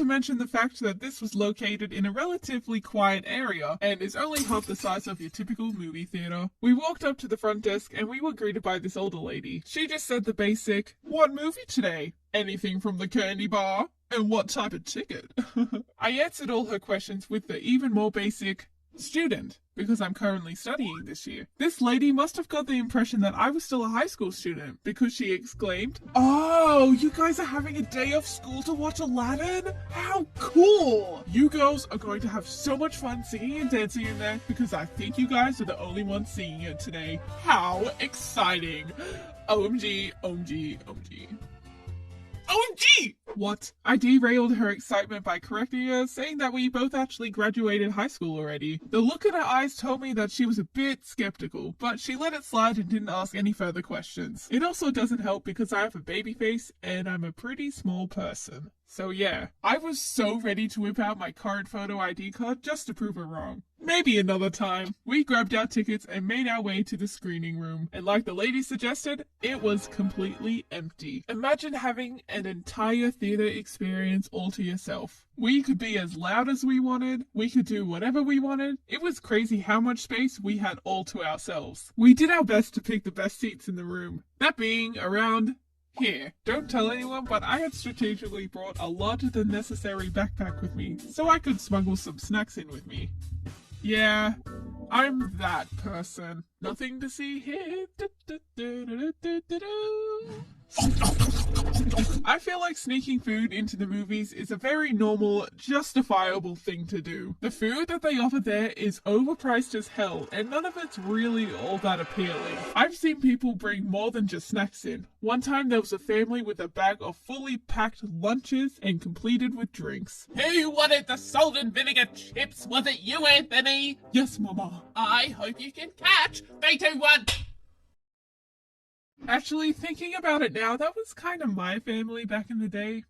mention the fact that this was located in a relatively quiet area and is only half the size of your typical movie theater. We walked up to the front desk and we were greeted by this older lady. She just said the basic, "What movie today? Anything from the candy bar? And what type of ticket?" I answered all her questions with the even more basic, "Student," because I'm currently studying this year. This lady must have got the impression that I was still a high school student because she exclaimed, "Oh, you guys are having a day off school to watch Aladdin? How cool! You girls are going to have so much fun singing and dancing in there because I think you guys are the only ones seeing it today. How exciting! OMG, OMG, OMG. OMG! What? I derailed her excitement by correcting her, saying that we both actually graduated high school already. The look in her eyes told me that she was a bit skeptical, but she let it slide and didn't ask any further questions. It also doesn't help because I have a baby face and I'm a pretty small person. So yeah, I was so ready to whip out my current photo ID card just to prove her wrong. Maybe another time. We grabbed our tickets and made our way to the screening room. And like the lady suggested, it was completely empty. Imagine having an entire theater experience all to yourself. We could be as loud as we wanted. We could do whatever we wanted. It was crazy how much space we had all to ourselves. We did our best to pick the best seats in the room. That being around here. Don't tell anyone, but I had strategically brought a larger than necessary backpack with me, so I could smuggle some snacks in with me. Yeah, I'm that person. Nothing to see here. I feel like sneaking food into the movies is a very normal, justifiable thing to do. The food that they offer there is overpriced as hell, and none of it's really all that appealing. I've seen people bring more than just snacks in. One time there was a family with a bag of fully packed lunches and completed with drinks. Who wanted the salt and vinegar chips? Was it you, Anthony? Yes, Mama. I hope you can catch 3, 2, 1. Actually, thinking about it now, that was kind of my family back in the day.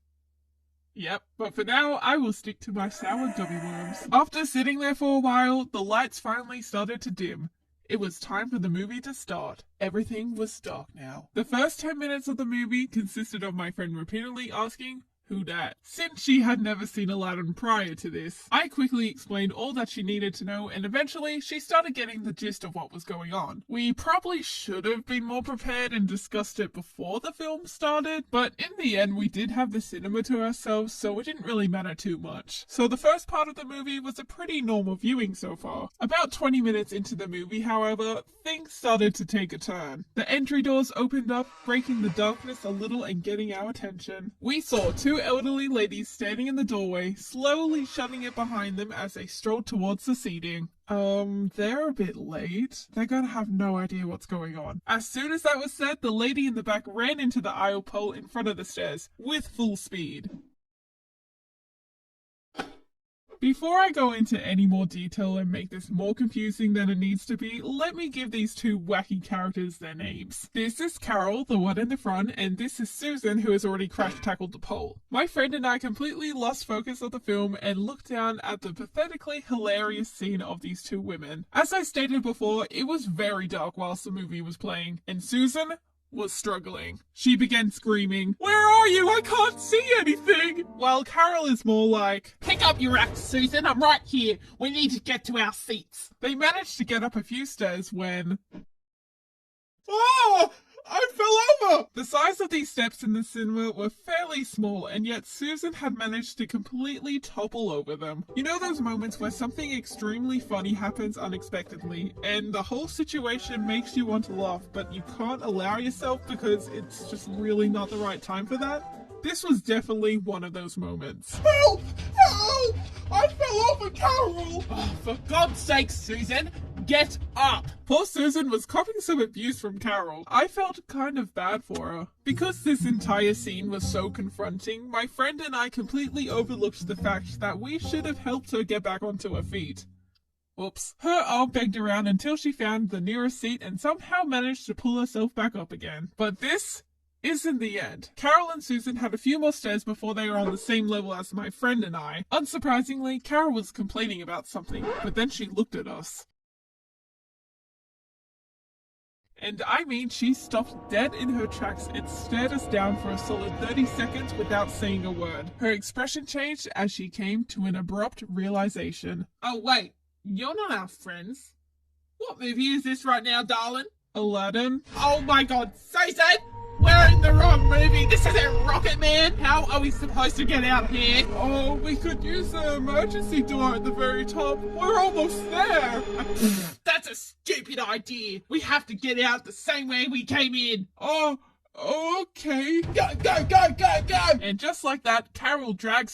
Yep, but for now, I will stick to my sour gummy worms. After sitting there for a while, the lights finally started to dim. It was time for the movie to start. Everything was dark now. The first 10 minutes of the movie consisted of my friend repeatedly asking, "Who dat?" Since she had never seen Aladdin prior to this, I quickly explained all that she needed to know, and eventually she started getting the gist of what was going on. We probably should have been more prepared and discussed it before the film started, but in the end we did have the cinema to ourselves, so it didn't really matter too much. So the first part of the movie was a pretty normal viewing so far. About 20 minutes into the movie, however, things started to take a turn. The entry doors opened up, breaking the darkness a little and getting our attention. We saw two elderly ladies standing in the doorway, slowly shutting it behind them as they strolled towards the seating. They're a bit late. They're gonna have no idea what's going on. As soon as that was said, the lady in the back ran into the aisle pole in front of the stairs with full speed. Before I go into any more detail and make this more confusing than it needs to be, let me give these two wacky characters their names. This is Carol, the one in the front, and this is Susan, who has already crash-tackled the pole. My friend and I completely lost focus of the film and looked down at the pathetically hilarious scene of these two women. As I stated before, it was very dark whilst the movie was playing, and Susan was struggling. She began screaming, "Where are you? I can't see anything!" While Carol is more like, "Pick up your act, Susan. I'm right here. We need to get to our seats." They managed to get up a few stairs when... Oh! I fell over! The size of these steps in the cinema were fairly small, and yet Susan had managed to completely topple over them. You know those moments where something extremely funny happens unexpectedly, and the whole situation makes you want to laugh, but you can't allow yourself because it's just really not the right time for that? This was definitely one of those moments. Help! Help! I fell over, Carol! Oh, for God's sake, Susan, get up! Poor Susan was copping some abuse from Carol. I felt kind of bad for her. Because this entire scene was so confronting, my friend and I completely overlooked the fact that we should have helped her get back onto her feet. Oops. Her arm begged around until she found the nearest seat and somehow managed to pull herself back up again. But this isn't the end. Carol and Susan had a few more stairs before they were on the same level as my friend and I. Unsurprisingly, Carol was complaining about something, but then she looked at us. And I mean, she stopped dead in her tracks and stared us down for a solid 30 seconds without saying a word. Her expression changed as she came to an abrupt realization. Oh, wait. You're not our friends. What movie is this right now, darling? Aladdin? Oh my god, Susan! We're in the wrong movie! This isn't Rocket Man! How are we supposed to get out here? Oh, we could use the emergency door at the very top. We're almost there. That's a stupid idea! We have to get out the same way we came in! Oh, okay. Go, go, go, go, go! And just like that, Carol drags